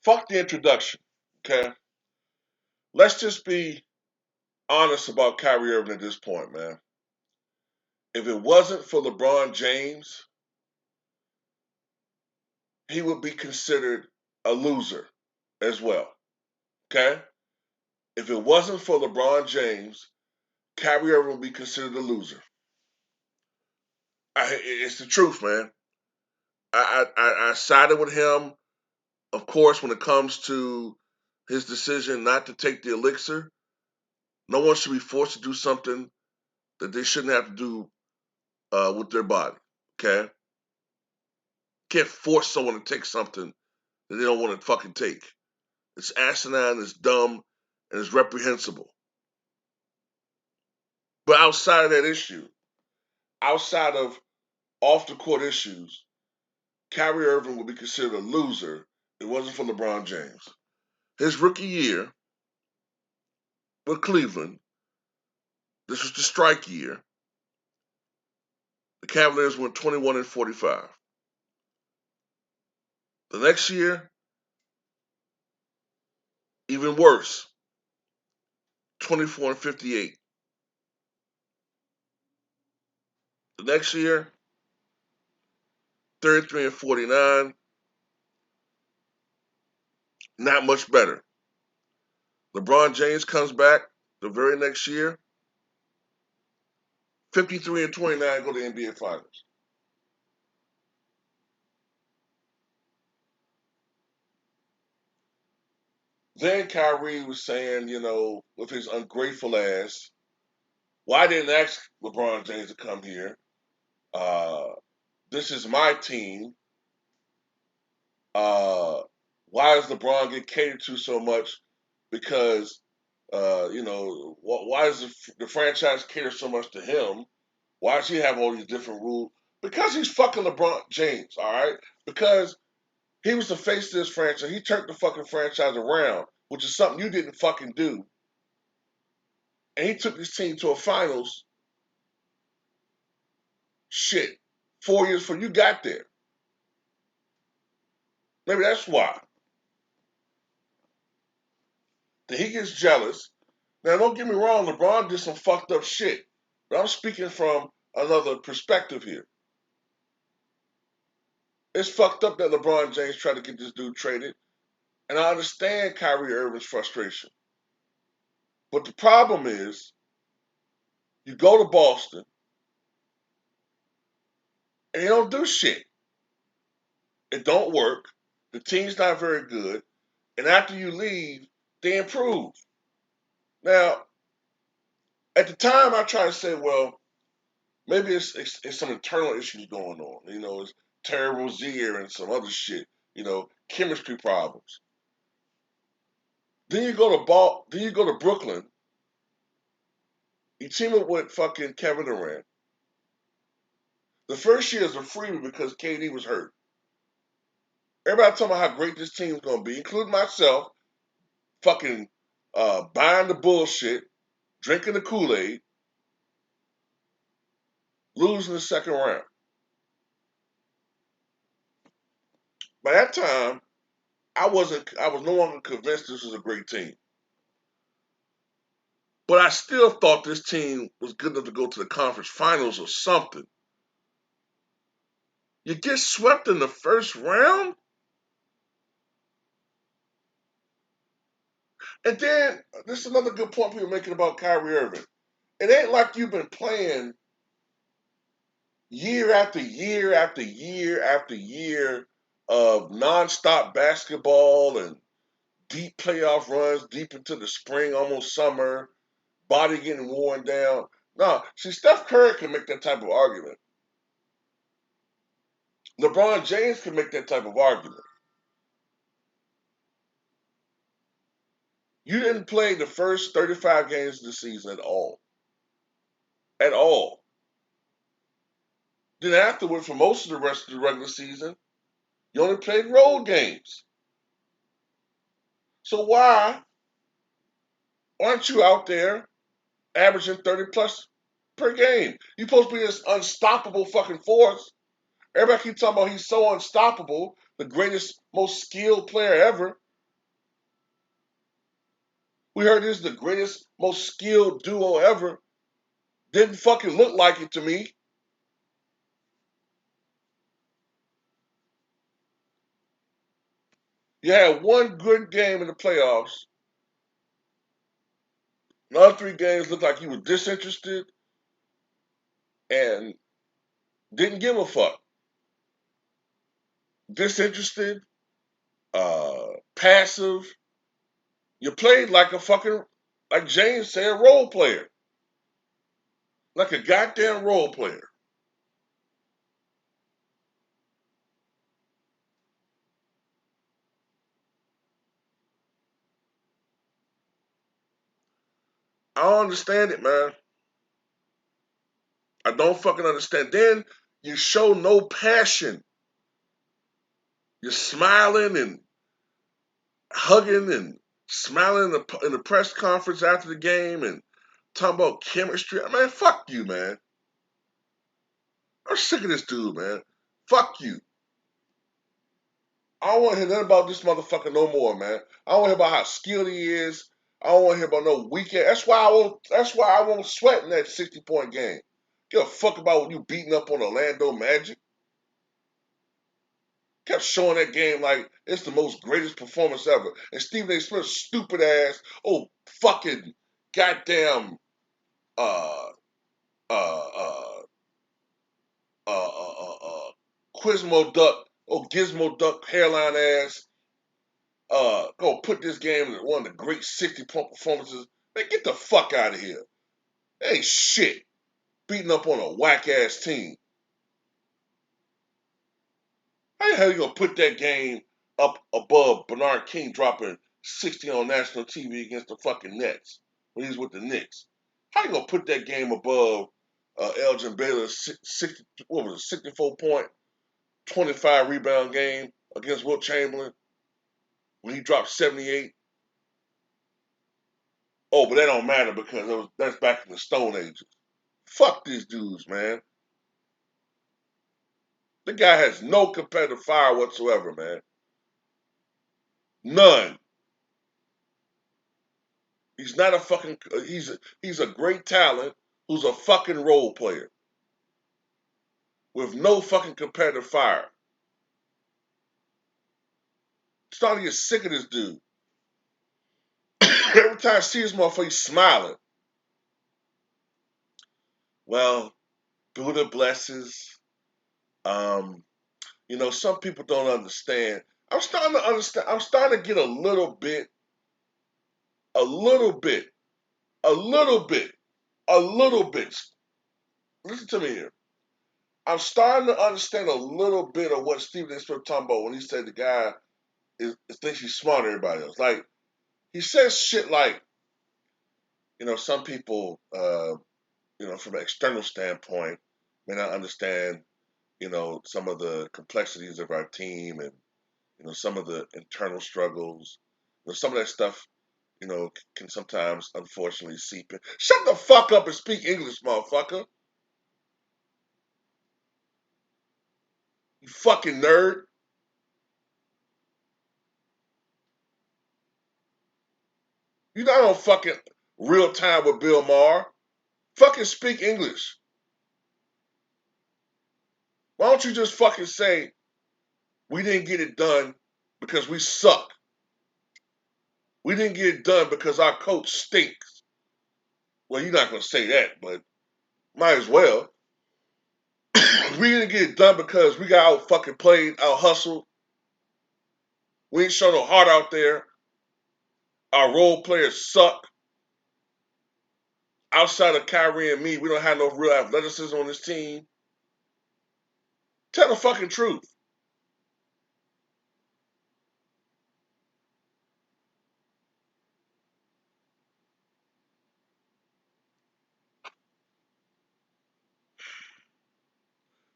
Fuck the introduction, okay? Let's just be honest about Kyrie Irving at this point, man. If it wasn't for LeBron James, he would be considered a loser as well, okay? If it wasn't for LeBron James, Kyrie Irving would be considered a loser. It's the truth, man. I sided with him, of course, when it comes to his decision not to take the elixir. No one should be forced to do something that they shouldn't have to do with their body. Okay, can't force someone to take something that they don't want to fucking take. It's asinine, it's dumb, and it's reprehensible. But outside of that issue, outside of off the court issues, Kyrie Irving would be considered a loser if it wasn't for LeBron James. His rookie year with Cleveland, this was the strike year. The Cavaliers went 21-45. The next year, even worse, 24-58. The next year, 33-49. Not much better. LeBron James comes back the very next year, 53-29, go to the NBA Finals. Then Kyrie was saying, with his ungrateful ass, why didn't I ask LeBron James to come here? Uh, this is my team. Uh, why does LeBron get catered to so much? Because, why does the franchise cater so much to him? Why does he have all these different rules? Because he's fucking LeBron James, all right? Because he was the face of this franchise. He turned the fucking franchise around, which is something you didn't fucking do. And he took his team to a finals, shit, 4 years before you got there. Maybe that's why. Then he gets jealous. Now, don't get me wrong, LeBron did some fucked up shit. But I'm speaking from another perspective here. It's fucked up that LeBron James tried to get this dude traded. And I understand Kyrie Irving's frustration. But the problem is, you go to Boston and you don't do shit. It don't work. The team's not very good. And after you leave, they improve. Now, at the time, I tried to say, well, maybe it's some internal issues going on. It's Terry Rozier and some other shit. Chemistry problems. Then you go to Then you go to Brooklyn. You team up with fucking Kevin Durant. The first year is a freebie because KD was hurt. Everybody talking about how great this team is going to be, including myself. Fucking buying the bullshit, drinking the Kool-Aid, losing the second round. By that time, I was no longer convinced this was a great team. But I still thought this team was good enough to go to the conference finals or something. You get swept in the first round? And then, this is another good point people are making about Kyrie Irving. It ain't like you've been playing year after year after year after year of nonstop basketball and deep playoff runs deep into the spring, almost summer, body getting worn down. No, see, Steph Curry can make that type of argument. LeBron James can make that type of argument. You didn't play the first 35 games of the season at all. At all. Then afterward, for most of the rest of the regular season, you only played road games. So why aren't you out there averaging 30 plus per game? You're supposed to be this unstoppable fucking force. Everybody keeps talking about he's so unstoppable, the greatest, most skilled player ever. We heard this is the greatest, most skilled duo ever. Didn't fucking look like it to me. You had one good game in the playoffs. The other 3 games looked like he was disinterested and didn't give a fuck. Disinterested, passive. You played like a fucking, like James said, role player. Like a goddamn role player. I don't understand it, man. I don't fucking understand. Then you show no passion. You're smiling and hugging and smiling in the press conference after the game and talking about chemistry. Man, fuck you, man. I'm sick of this dude, man. Fuck you. I don't want to hear nothing about this motherfucker no more, man. I don't want to hear about how skilled he is. I don't want to hear about no weekend. That's why I won't sweat in that 60-point game. Give a fuck about when you beating up on Orlando Magic. Kept showing that game like it's the most greatest performance ever. And Stephen A. Smith's stupid ass, fucking goddamn uh uh uh Quizmo Duck, Gizmo Duck hairline ass, go put this game in one of the great 60-point performances. Man, get the fuck out of here. That ain't shit. Beating up on a whack ass team. How the hell you gonna put that game up above Bernard King dropping 60 on national TV against the fucking Nets when he's with the Knicks? How you gonna put that game above Elgin Baylor's 64 point, 25 rebound game against Wilt Chamberlain when he dropped 78? Oh, but that don't matter because that's back in the Stone Ages. Fuck these dudes, man. The guy has no competitive fire whatsoever, man. None. He's not a fucking. He's a great talent who's a fucking role player with no fucking competitive fire. Starting to get sick of this dude. Every time I see this motherfucker, he's smiling. Well, Buddha blesses. Um, some people don't understand. I'm starting to understand. I'm starting to get a little bit, a little bit, a little bit, a little bit. Listen to me here. I'm starting to understand a little bit of what Stephen A. Smith talking about when he said the guy thinks he's smarter than everybody else. Like he says shit like, some people, from an external standpoint, may not understand, some of the complexities of our team and some of the internal struggles. Some of that stuff, can sometimes unfortunately seep in. Shut the fuck up and speak English, motherfucker. You fucking nerd. You're not on fucking real time with Bill Maher. Fucking speak English. Why don't you just fucking say, we didn't get it done because we suck. We didn't get it done because our coach stinks. Well, you're not going to say that, but might as well. We didn't get it done because we got out fucking played, out hustled. We ain't show no heart out there. Our role players suck. Outside of Kyrie and me, we don't have no real athleticism on this team. Tell the fucking truth.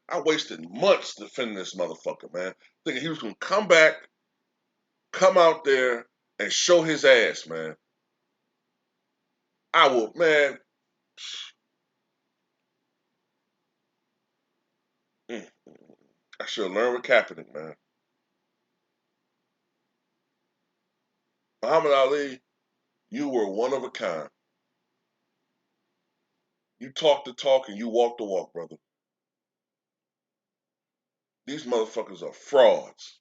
I wasted months defending this motherfucker, man. Thinking he was going to come back, come out there, and show his ass, man. I will, man. I should have learned with Kaepernick, man. Muhammad Ali, You were one of a kind. You talk the talk and you walk the walk, brother. These motherfuckers are frauds.